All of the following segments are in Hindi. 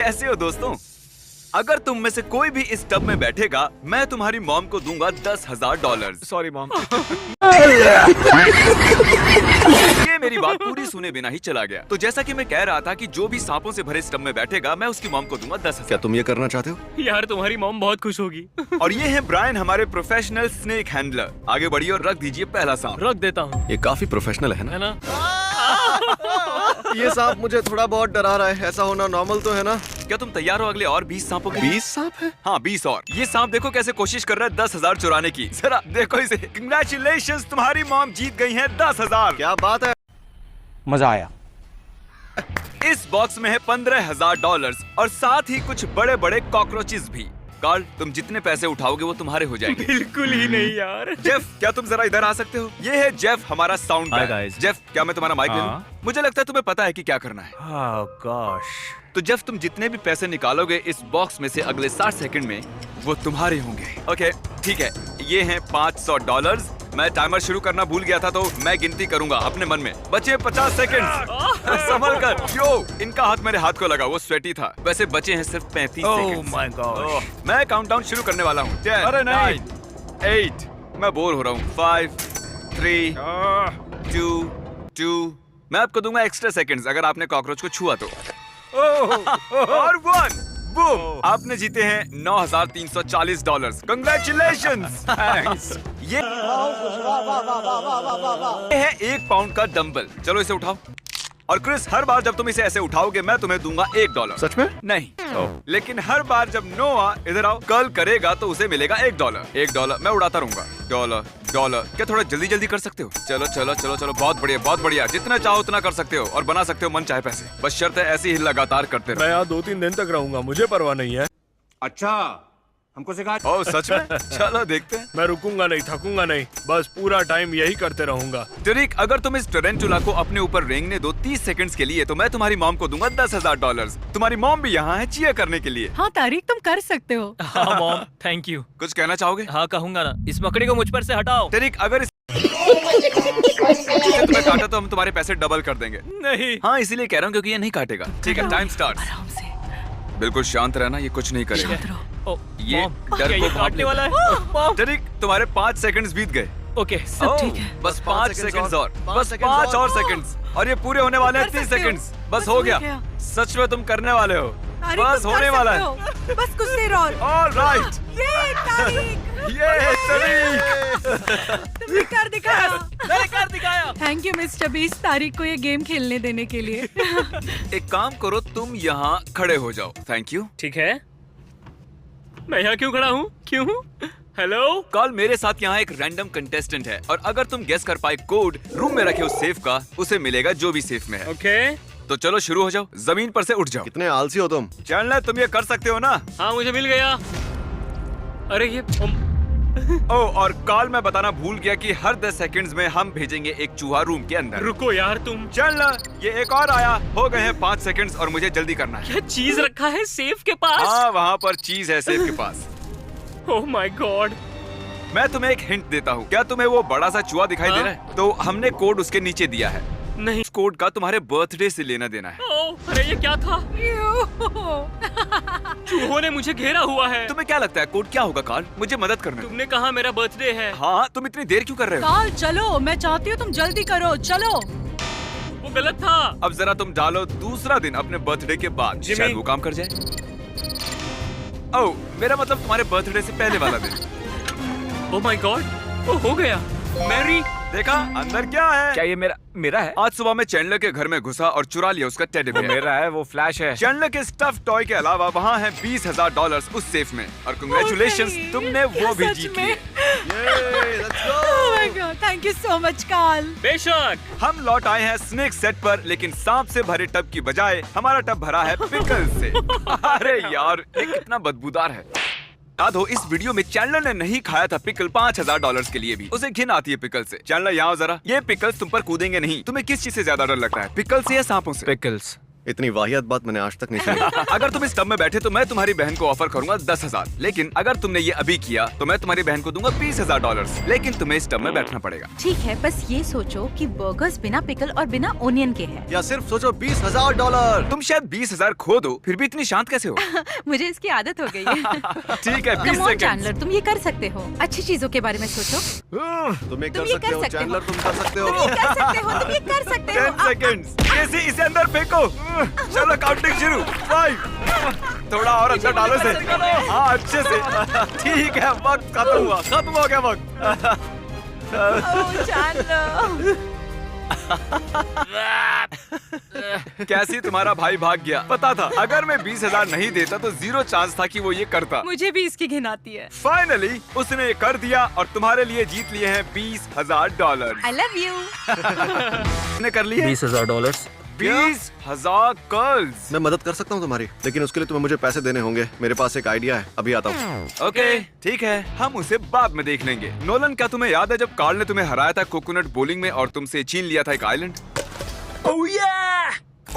कैसे हो दोस्तों? अगर तुम में से कोई भी इस टब में बैठेगा, मैं तुम्हारी मॉम को दूंगा $10,000। Sorry mom. ये मेरी बात पूरी सुने बिना ही चला गया। तो जैसा कि मैं कह रहा था कि जो भी सांपों से भरे इस टब में बैठेगा, मैं उसकी मॉम को दूंगा 10,000। क्या तुम ये करना चाहते हो? यार तुम्हारी मॉम बहुत खुश होगी। और ये है ब्रायन, हमारे प्रोफेशनल स्नेक हैंडलर। आगे बढ़िए और रख दीजिए पहला सांप। रख देता हूँ, ये काफी प्रोफेशनल है ना? है ना? ये सांप मुझे थोड़ा बहुत डरा रहा है। ऐसा होना नॉर्मल तो है ना? क्या तुम तैयार हो अगले और 20 सांपों के? 20 सांप है? हाँ 20 और। ये सांप देखो कैसे कोशिश कर रहा है 10,000 चुराने की। जरा देखो इसे। कंग्रेचुलेशंस, तुम्हारी मॉम जीत गई है 10,000। क्या बात है। मजा आया। इस बॉक्स में है $15,000 और साथ ही कुछ बड़े बड़े कॉकरोचेस भी। कार्ल, तुम जितने पैसे उठाओगे वो तुम्हारे हो जाएंगे। बिल्कुल ही नहीं यार। जेफ, क्या तुम जरा इधर आ सकते हो? ये है जेफ, हमारा sound Hi man. guys. Jeff, क्या मैं तुम्हारा माइक ले लूं? हाँ। मुझे लगता है तुम्हें पता है कि क्या करना है। Oh gosh. तो जेफ, तुम जितने भी पैसे निकालोगे इस बॉक्स में से अगले 60 सेकंड में, वो तुम्हारे होंगे। ओके, ठीक है। ये हैं $500। मैं टाइमर शुरू करना भूल गया था, तो मैं गिनती करूंगा अपने मन में। बचे 50 सेकंड। संभल कर। यो, इनका हाथ मेरे हाथ को लगा, वो स्वेटी था। वैसे बचे हैं सिर्फ 35 Oh सेकंड। my gosh. मैं काउंटडाउन शुरू करने वाला हूँ। 10, अरे नहीं। 9, 8, मैं बोर हो रहा हूँ। 5, 3, 2, मैं आपको दूंगा एक्स्ट्रा सेकंड्स अगर आपने कॉकरोच को छुआ तो। और 1, बूम, आपने जीते हैं $9,340। कंग्रेचुलेशंस। थैंक्स। ये है 1 पाउंड का डंबल। चलो इसे उठाओ। और क्रिस, हर बार जब तुम इसे ऐसे उठाओगे, मैं तुम्हें दूंगा $1। सच में? नहीं, लेकिन हर बार जब नोआ इधर आओ कर्ल करेगा तो उसे मिलेगा $1। $1 मैं उड़ाता रहूंगा। डॉलर। क्या थोड़ा जल्दी जल्दी कर सकते हो? चलो चलो चलो चलो, बहुत बढ़िया बहुत बढ़िया। जितना चाहो उतना कर सकते हो और बना सकते हो मन चाहे पैसे। बस शर्त है ऐसे ही लगातार करते मैं रहो। यहाँ 2-3 दिन तक रहूंगा, मुझे परवाह नहीं है। अच्छा, हमको सिखा। ओह सच में? चलो देखते हैं। मैं रुकूंगा नहीं, थकूंगा नहीं, बस पूरा टाइम यही करते रहूंगा। टरिक, अगर तुम इस टरेंटुला को अपने ऊपर रेंगने दो 30 सेकंड्स के लिए, तो मैं तुम्हारी मॉम को दूंगा $10,000। तुम्हारी मॉम भी यहाँ है चीयर करने के लिए। हाँ तारिक, तुम कर सकते हो। हाँ मॉम, थैंक यू। कुछ कहना चाहोगे? हाँ कहूंगा ना, इस मकड़ी को मुझ पर से हटाओ। टरिक, अगर तुम्हें काटा तो हम तुम्हारे पैसे डबल कर देंगे। नहीं। हाँ इसीलिए कह रहा हूँ क्योंकि ये नहीं काटेगा। ठीक है, टाइम स्टार्ट। आराम से। बिल्कुल शांत रहना, ये कुछ नहीं करेगा। शांत रहो। ओ, ये मॉम, डर क्या को ये भाप काटने लेगा। वाला है? मॉम, टरिक, तुम्हारे 5 सेकंड्स बीत गए। ओके। सब ठीक है। बस 5 5 सेकंड्स और। पाँच बस सेकंड्स 5 और और। सेकंड्स और ये पूरे होने वाले हैं कर 30 सकते हो। सेकंड्स। बस हो गया। सच में तुम करने वाले हो। तारिक, बस तुम कर होने वाला सकते है। हो। बस कुछ देर और। ऑलराइट। ये तारिक, ये टरिक। तुमने कर दिखाया। मैंने कर दिखाया। थैंक यू मिस्टर बीस, तारिक को ये गेम खेलने देने के लिए। एक काम करो, तुम यहाँ खड़े हो जाओ। Thank you. ठीक है, मैं यहाँ क्यों खड़ा हूँ? क्यों? हेलो। कल मेरे साथ यहाँ एक रैंडम कंटेस्टेंट है और अगर तुम गेस कर पाए कोड रूम में रखे उस सेफ का, उसे मिलेगा जो भी सेफ में है। ओके। तो चलो शुरू हो जाओ, जमीन पर से उठ जाओ। कितने आलसी हो तुम। चैंडलर, तुम ये कर सकते हो ना? हाँ मुझे मिल गया। अरे ये ओह, और कल मैं बताना भूल गया कि हर 10 सेकंड्स में हम भेजेंगे एक चूहा रूम के अंदर। रुको यार तुम। चैंडलर, ये एक और आया। हो गए हैं 5 सेकंड्स और मुझे जल्दी करना है। क्या चीज रखा है सेफ के पास? हाँ, वहाँ पर चीज है सेफ के पास। Oh my God. मैं तुम्हें एक हिंट देता हूँ। क्या तुम्हें वो बड़ा सा चूहा दिखाई दे रहा है? तो हमने कोड उसके नीचे दिया है। नहीं। उस कोड का तुम्हारे बर्थडे से लेना देना है। ओह, अरे ये क्या था? चूहों ने मुझे घेरा हुआ है। तुम्हें क्या लगता है कोड क्या होगा कार्ल? मुझे मदद करना। तुमने कहा मेरा बर्थडे है। हाँ, तुम इतनी देर क्यों कर रहे हो? काल चलो, मैं चाहती हूँ तुम जल्दी करो। चलो। वो गलत था। अब जरा तुम डालो दूसरा दिन अपने बर्थडे के बाद, जिमी। शायद वो काम कर जाए। ओह, मेरा मतलब तुम्हारे बर्थडे से पहले वाला दिन। ओह माय गॉड, वो हो गया। मैरी। देखा अंदर क्या है? क्या ये मेरा है? आज सुबह मैं चैंडलर के घर में घुसा और चुरा लिया उसका टेडी वो बेयर। मेरा है, वो फ्लैश है। चैंडलर के स्टफ टॉय के अलावा वहाँ है $20,000 उस सेफ में। और कंग्रेचुलेशंस, नहीं, तुमने वो क्या भी सच जीत में? लिए। Oh my God, thank you so much, काल। बेशक। हम लौट आए हैं स्नेक सेट पर, लेकिन सांप से भरे टब की बजाय हमारा टब भरा है पिकल से। अरे यार, ये कितना बदबूदार है। याद हो, इस वीडियो में चैंडलर ने नहीं खाया था पिकल $5,000 के लिए भी। उसे घिन आती है पिकल से। चैंडलर यहाँ जरा, ये पिकल्स तुम पर कूदेंगे नहीं। तुम्हें किस चीज से ज्यादा डर लगता है, पिकल से या सांपों से? पिकल्स। इतनी वाहियात बात मैंने आज तक नहीं सुनी। अगर तुम इस टब में बैठे तो मैं तुम्हारी बहन को ऑफर करूंगा 10,000, लेकिन अगर तुमने ये अभी किया तो मैं तुम्हारी बहन को दूंगा $20,000, लेकिन तुम्हें इस टब में बैठना पड़ेगा। ठीक है, बस ये सोचो कि बर्गर्स बिना पिकल और बिना ओनियन के हैं। या सिर्फ सोचो $20,000। तुम शायद 20,000 खो दो, फिर भी इतनी शांत कैसे हो? मुझे इसकी आदत हो गई है। ठीक है, 20 Come on, सेकंड। चैंडलर, तुम ये कर सकते हो। अच्छी चीजों के बारे में सोचो। तुम ये तुम कर ये सकते कर हो सकते हो। चैंडलर, तुम कर सकते तुम ये हो। कर सकते हो, तुम ये कर सकते हो। 10 सेकंड्स। इसे अंदर फेंको। चलो काउंटिंग शुरू। 5। थोड़ा और अंदर डालो से। हाँ, अच्छे से। ठीक है, वक्त खत्म हुआ। खत्म हो गया वक्त। ओह, चैंडलर। कैसी तुम्हारा भाई भाग गया? पता था अगर मैं 20,000 नहीं देता तो 0 चांस था कि वो ये करता। मुझे भी इसकी घिन आती है। फाइनली उसने ये कर दिया और तुम्हारे लिए जीत लिए हैं $20,000। I love you। उसने कर लिए $20,000। 20,000 कर्ल्स। मैं मदद कर सकता हूँ तुम्हारी, लेकिन उसके लिए तुम्हें मुझे पैसे देने होंगे। मेरे पास एक आइडिया है, अभी आता हूँ। ओके, ठीक है, हम उसे बाद में देख लेंगे। नोलन, क्या तुम्हें याद है जब कार्ल ने तुम्हें हराया था कोकोनट बोलिंग में और तुमसे छीन लिया था एक आइलैंड?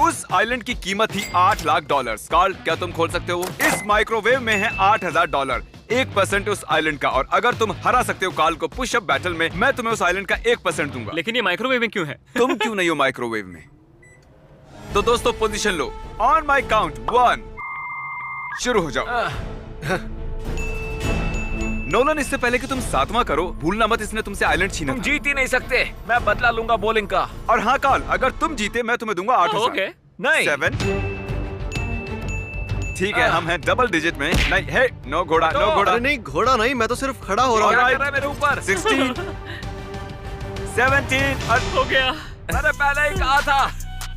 उस आइलैंड की कीमत थी $8 लाख। कार्ल, क्या तुम खोल सकते हो? इस माइक्रोवेव में है $8,000, 1% उस आइलैंड का। और अगर तुम हरा सकते हो कार्ल को पुशअप बैटल में, मैं तुम्हें उस आइलैंड का 1% दूंगा। लेकिन ये माइक्रोवेव में क्यों है? तुम क्यों नहीं हो माइक्रोवेव में? तो दोस्तों position low. On my count 1 शुरू हो जाओ। नोलन, इससे पहले कि तुम 7वां करो, भूलना मत इसने तुमसे आइलैंड छीना तुम था। जीत ही नहीं सकते। मैं बदला लूंगा बॉलिंग का। और हाँ कार्ल, अगर तुम जीते मैं तुम्हें दूंगा 8,000। ओके। नहीं। 7। ठीक है, हम हैं डबल डिजिट में। नहीं है, नो घोड़ा, नो घोड़ा। अरे नहीं, घोड़ा नहीं, मैं तो सिर्फ खड़ा हो रहा Alright. हूँ। कर रहा है मेरे ऊपर। 16, 17 और हो गया। मैंने पहले ही कहा था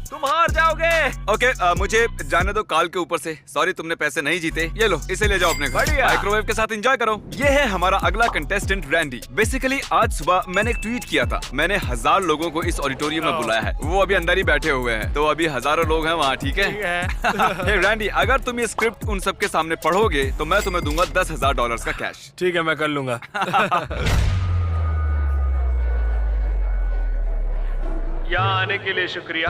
तुम हार जाओगे। ओके, मुझे जाने दो कार्ल के ऊपर से। सॉरी, तुमने पैसे नहीं जीते। ये लो, इसे ले जाओ अपने घर। बढ़िया। माइक्रोवेव के साथ एंजॉय करो। ये है हमारा अगला कंटेस्टेंट रैंडी। बेसिकली आज सुबह मैंने एक ट्वीट किया था। मैंने 1000 लोगों को इस ऑडिटोरियम में बुलाया है। वो अभी अंदर ही बैठे हुए हैं, तो अभी हजारों लोग हैं वहाँ। ठीक है? हे रैंडी, अगर तुम ये स्क्रिप्ट उन सबके सामने पढ़ोगे तो मैं तुम्हें दूंगा $10,000 का कैश। ठीक है, मैं कर लूंगा। यहाँ आने के लिए शुक्रिया।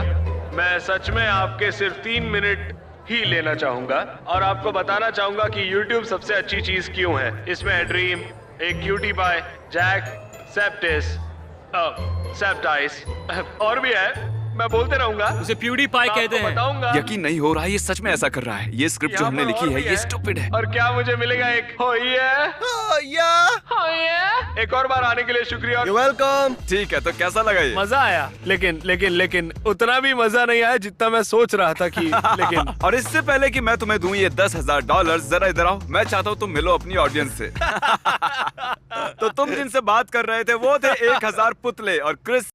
मैं सच में आपके सिर्फ 3 मिनट ही लेना चाहूंगा और आपको बताना चाहूंगा कि YouTube सबसे अच्छी चीज क्यों है। इसमें है ड्रीम, एक क्यूटी पाई, जैक, सेप्टिस, सेप्टाइस और भी है। मैं बोलते रहूंगा। उसे प्यूडीपाई कहते हैं। बताऊंगा। यकीन नहीं हो रहा है, ये सच में ऐसा कर रहा है। ये स्क्रिप्ट जो हमने लिखी है ये स्टूपिड है। और क्या मुझे मिलेगा? एक हो एक और बार आने के लिए शुक्रिया। You're welcome। ठीक है, तो कैसा लगा ये? मजा आया, लेकिन उतना भी मजा नहीं आया जितना मैं सोच रहा था कि लेकिन और इससे पहले कि मैं तुम्हें दूं ये $10,000, जरा इधर आओ। मैं चाहता हूँ तुम मिलो अपनी ऑडियंस से। तो तुम जिनसे बात कर रहे थे वो थे 1000 पुतले और क्रिस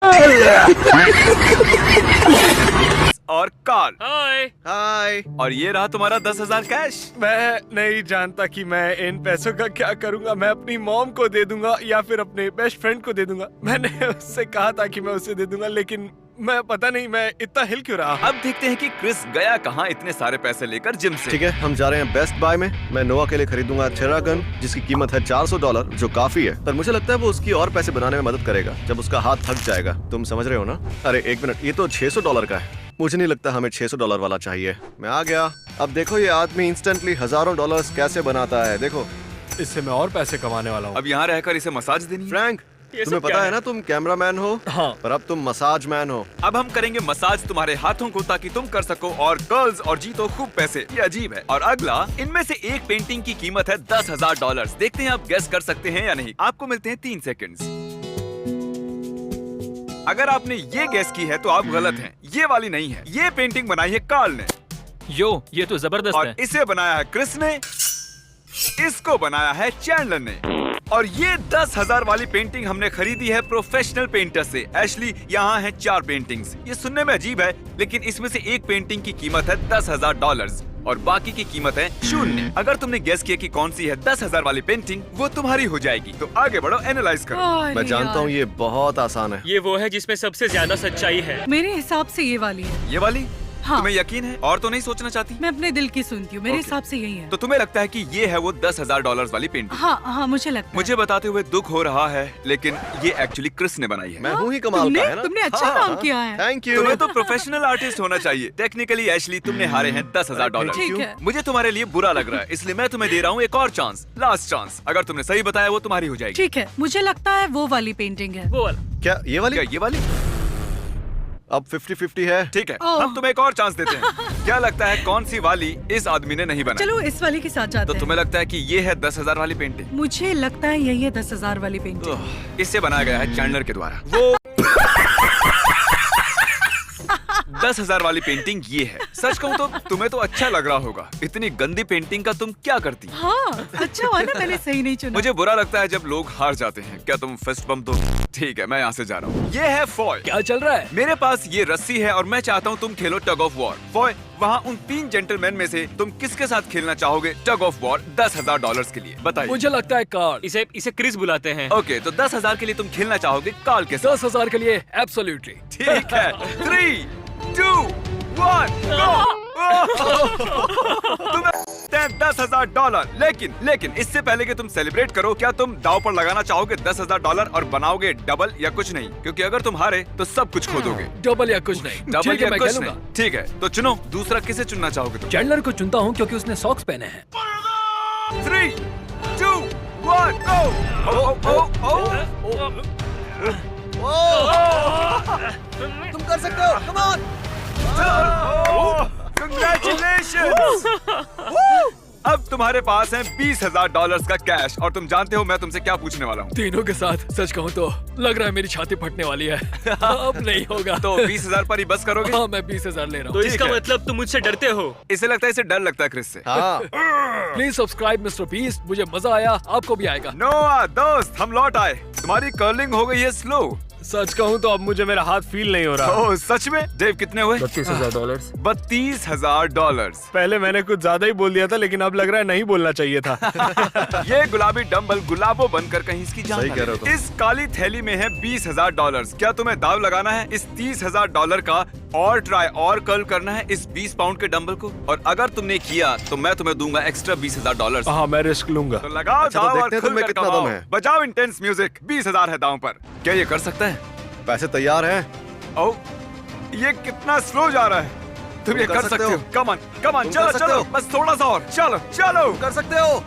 और कार्ल। हाय। हाय। और ये रहा तुम्हारा 10,000 कैश। मैं नहीं जानता कि मैं इन पैसों का क्या करूंगा। मैं अपनी मॉम को दे दूंगा या फिर अपने बेस्ट फ्रेंड को दे दूंगा। मैंने उससे कहा था कि मैं उसे दे दूंगा, लेकिन मैं पता नहीं मैं इतना हिल क्यों रहा। अब देखते हैं कि क्रिस गया कहाँ इतने सारे पैसे लेकर जिम से। ठीक है, हम जा रहे हैं बेस्ट बाय में। मैं नोआ के लिए खरीदूंगा थेरागन, जिसकी कीमत है $400, जो काफी है। पर मुझे लगता है वो उसकी और पैसे बनाने में मदद करेगा जब उसका हाथ थक जाएगा। तुम समझ रहे हो ना? अरे एक मिनट, ये तो $600 का है। मुझे नहीं लगता हमें $600 वाला चाहिए। मैं आ गया। अब देखो ये आदमी इंस्टेंटली हजारों डॉलर्स कैसे बनाता है। देखो, इससे मैं और पैसे कमाने वाला हूँ। अब यहाँ रहकर इसे मसाज देनी है। फ्रैंक, ये तुम्हें सब क्या पता है है? ना तुम कैमरामैन हो, हाँ। पर अब तुम मसाज मैन हो। अब हम करेंगे मसाज तुम्हारे हाथों को ताकि तुम कर सको और कर्ल्स और जीतो खूब पैसे। ये अजीब है। और अगला, इनमें से एक पेंटिंग की कीमत है $10,000। देखते हैं आप गेस कर सकते हैं या नहीं। आपको मिलते हैं 3 सेकंड्स। अगर आपने ये गेस की है तो आप गलत हैं। ये वाली नहीं है। ये पेंटिंग बनाई है कार्ल ने ये तो जबरदस्त और है। इसे बनाया है क्रिस ने, इसको बनाया है चैंडलर ने। और ये 10,000 वाली पेंटिंग हमने खरीदी है प्रोफेशनल पेंटर से। एशली, यहाँ हैं 4 पेंटिंग्स। ये सुनने में अजीब है, लेकिन इसमें से एक पेंटिंग की कीमत है $10,000 और बाकी की कीमत है 0। अगर तुमने गेस किया कि कौन सी है 10,000 वाली पेंटिंग, वो तुम्हारी हो जाएगी। तो आगे बढ़ो, एनालाइज करो। मैं जानता हूँ ये बहुत आसान है। ये वो है जिसमें सबसे ज्यादा सच्चाई है। मेरे हिसाब से ये वाली है। ये वाली हाँ। तुम्हें यकीन है और तो नहीं सोचना चाहती? मैं अपने दिल की सुनती हूँ, मेरे Okay. हिसाब से यही है। तो तुम्हें लगता है कि ये है वो $10,000 वाली पेंटिंग? हाँ हाँ, मुझे लगता मुझे बताते हुए दुख हो रहा है, लेकिन ये एक्चुअली क्रिस ने बनाई है। मैं हूँ ही कमाल का, है ना? तुमने अच्छा काम किया है। Thank you. तुम्हें तो प्रोफेशनल आर्टिस्ट होना चाहिए। टेक्निकली एशली तुमने हारे हैं $10,000। ठीक है। मुझे तुम्हारे लिए बुरा लग रहा है, इसलिए मैं तुम्हें दे रहा हूँ एक और चांस, लास्ट चांस। अगर तुमने सही बताया वो तुम्हारी हो जाएगी। ठीक है, मुझे लगता है वो वाली पेंटिंग है। वो वाला। क्या ये वाली? क्या ये वाली? अब 50-50 है। ठीक है, ओह। हम तुम्हें एक और चांस देते हैं। क्या लगता है कौन सी वाली इस आदमी ने नहीं बनाई? चलो इस वाली के साथ जाते तो हैं। तुम्हें लगता है कि ये है 10,000 वाली पेंटिंग? मुझे लगता है यही है 10,000 वाली पेंटिंग। इससे बनाया गया है चैंडलर के द्वारा। वो 10,000 वाली पेंटिंग ये है। सच कहूँ तो तुम्हें तो अच्छा लग रहा होगा। इतनी गंदी पेंटिंग का तुम क्या करती? हाँ, अच्छा हुआ ना मैंने सही नहीं चुना। मुझे बुरा लगता है जब लोग हार जाते हैं। क्या तुम फिस्ट बम्प दो? ठीक है, मैं यहाँ से जा रहा हूँ। ये है फॉय। क्या चल रहा है? मेरे पास ये रस्सी है और मैं चाहता हूँ तुम खेलो टग ऑफ वॉर। फॉय, वहाँ उन 3 जेंटलमैन में से तुम किसके साथ खेलना चाहोगे टग ऑफ वॉर $10,000 के लिए? बताइए। मुझे लगता है कार्ल। इसे इसे क्रिस बुलाते हैं। ओके, तो 10,000 के लिए तुम खेलना चाहोगे कार्ल के साथ? 10,000 के लिए एब्सोल्युटली। ठीक है। 3, 2, 1, गो! तुम्हें $10,000, लेकिन इससे पहले कि तुम सेलिब्रेट करो, क्या तुम दाव पर लगाना चाहोगे $10,000 और बनाओगे डबल या कुछ नहीं? क्योंकि अगर तुम हारे तो सब कुछ खो दोगे। डबल या कुछ नहीं। डबल ठीक है, या मैं कुछ खेलूंगा। नहीं। ठीक है, तो चुनो। दूसरा किसे चुनना चाहोगे तुम? चैंडलर को चुनता हूँ क्योंकि उसने सॉक्स पहने हैं। 3, 2, 1, तुम कर सकते हो, कम ऑन। Congratulations! अब तुम्हारे पास है $20,000 का कैश और तुम जानते हो मैं तुमसे क्या पूछने वाला हूँ। तीनों के साथ सच कहूँ तो लग रहा है मेरी छाती फटने वाली है। अब नहीं होगा। तो 20,000 पर ही बस करोगे? हाँ, मैं 20,000 ले रहा तो हूँ। इसका ठीक है। मतलब तुम मुझसे डरते हो? इसे लगता है इसे डर लगता है क्रिस से। हाँ, प्लीज सब्सक्राइब मिस्टर बीस्ट। मुझे मजा आया, आपको भी आएगा। नोआ दोस्त, हम लौट आए। तुम्हारी कर्लिंग हो गई है स्लो। सच कहूँ तो अब मुझे मेरा हाथ फील नहीं हो रहा। ओह सच में? डेव कितने हुए? $32,000। $32,000। पहले मैंने कुछ ज्यादा ही बोल दिया था, लेकिन अब लग रहा है नहीं बोलना चाहिए था। ये गुलाबी डंबल गुलाबो बनकर कहीं इसकी जान सही ना कह रहे हो ले। तुम। इस काली थैली में है $20,000। क्या तुम्हें दाव लगाना है इस $30,000 का और ट्राई और कर्ल करना है इस 20 पाउंड के डंबल को? और अगर तुमने किया तो मैं तुम्हें दूंगा एक्स्ट्रा $20,000। हाँ, मैं रिस्क लूंगा। तो लगाओ अच्छा, तो दाव और देखते हैं तुम में खुलकर कितना कमाओ। दम है। बजाओ इंटेंस म्यूजिक। 20,000 है दांव पर। क्या ये कर सकता है? पैसे तैयार हैं। ओ, ये कितना स्लो जा रहा है। तुम ये कर सकते हो। कम ऑन, तुम चलो कर सकते चलो, हो। बस थोड़ा सा और। चलो। कर सकते हो।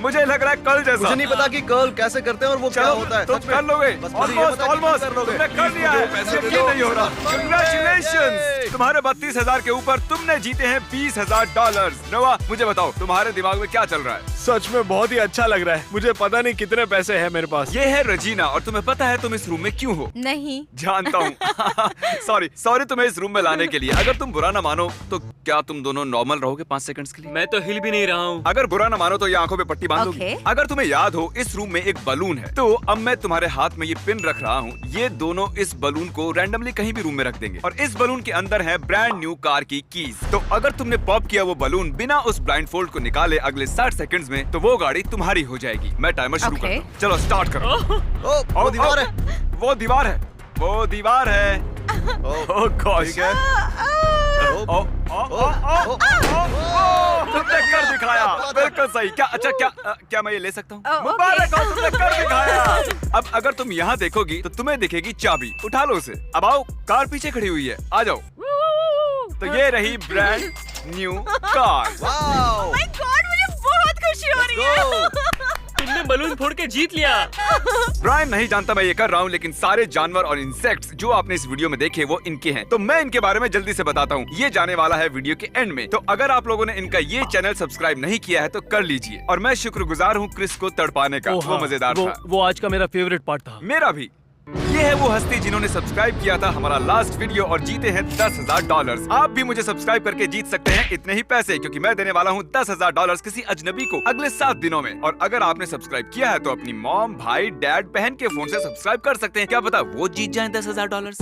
मुझे लग रहा है कल जैसा। मुझे नहीं पता कि कर्ल कैसे करते हैं और वो क्या चलो, होता है। तुम सच में। कर लोगे। बस मुझे ये पता है कि तुम ऑलमोस्ट कर लोगे। तुमने कर लिया है। पैसे यकीन दे दो। नहीं हो रहा। Congratulations! तुम्हारे 32,000 के ऊपर तुमने जीते हैं $20,000। नोआ, मुझे बताओ तुम्हारे दिमाग में क्या चल रहा है? सच में बहुत ही अच्छा लग रहा है। मुझे पता नहीं कितने पैसे हैं मेरे पास। ये है रजीना और तुम्हें पता है तुम इस रूम में क्यों हो? नहीं। जानता हूँ। सॉरी तुम्हें इस रूम में लाने के लिए। अगर तुम बुरा ना मानो तो क्या तुम दोनों नॉर्मल रहोगे 5 सेकंड्स के लिए? मैं तो हिल भी नहीं रहा हूँ। अगर बुरा ना मानो तो ये आंखों पे पट्टी बांध लोगे। Okay. अगर तुम्हें याद हो इस रूम में एक बलून है, तो अब मैं तुम्हारे हाथ में ये पिन रख रहा हूँ। ये दोनों इस बलून को रैंडमली कहीं भी रूम में रख देंगे और इस बलून के अंदर है ब्रांड न्यू कार की कीज। तो अगर तुमने पॉप किया वो बलून बिना उस ब्लाइंड फोल्ड को निकाले अगले 60 सेकंड्स में, तो वो गाड़ी तुम्हारी हो जाएगी। मैं टाइमर शुरू करता हूँ। चलो स्टार्ट करो। ओ, वो दीवार है। वो दीवार है। ओह गॉश। ठीक है। तुमने कर दिखाया। बिल्कुल सही। क्या मैं ये ले सकता हूँ? मुबारक हो, तुमने कर दिखाया। अब अगर तुम यहाँ देखोगी तो तुम्हें दिखेगी चाबी। उठा लो उसे। अब आओ, कार पीछे खड़ी हुई है, आ जाओ। तो ये रही brand new car. Wow. My God, मुझे बहुत खुशी हो रही है। तुमने बलून फोड़ के जीत लिया। ब्रायन नहीं जानता मैं ये कर रहा हूँ, लेकिन सारे जानवर और इंसेक्ट्स जो आपने इस वीडियो में देखे वो इनके हैं। तो मैं इनके बारे में जल्दी से बताता हूँ। ये जाने वाला है वीडियो के एंड में। तो अगर आप लोगों ने इनका ये चैनल सब्सक्राइब नहीं किया है तो कर लीजिए। और मैं शुक्रगुजार हूँ क्रिस को तड़पाने का। वो मजेदार था। वो आज का मेरा फेवरेट पार्ट था। मेरा भी। ये है वो हस्ती जिन्होंने सब्सक्राइब किया था हमारा लास्ट वीडियो और जीते हैं $10,000। आप भी मुझे सब्सक्राइब करके जीत सकते हैं इतने ही पैसे, क्योंकि मैं देने वाला हूँ $10,000 किसी अजनबी को अगले 7 दिनों में। और अगर आपने सब्सक्राइब किया है तो अपनी मॉम, भाई, डैड, बहन के फोन से सब्सक्राइब कर सकते हैं। क्या पता वो जीत जाए $10,000।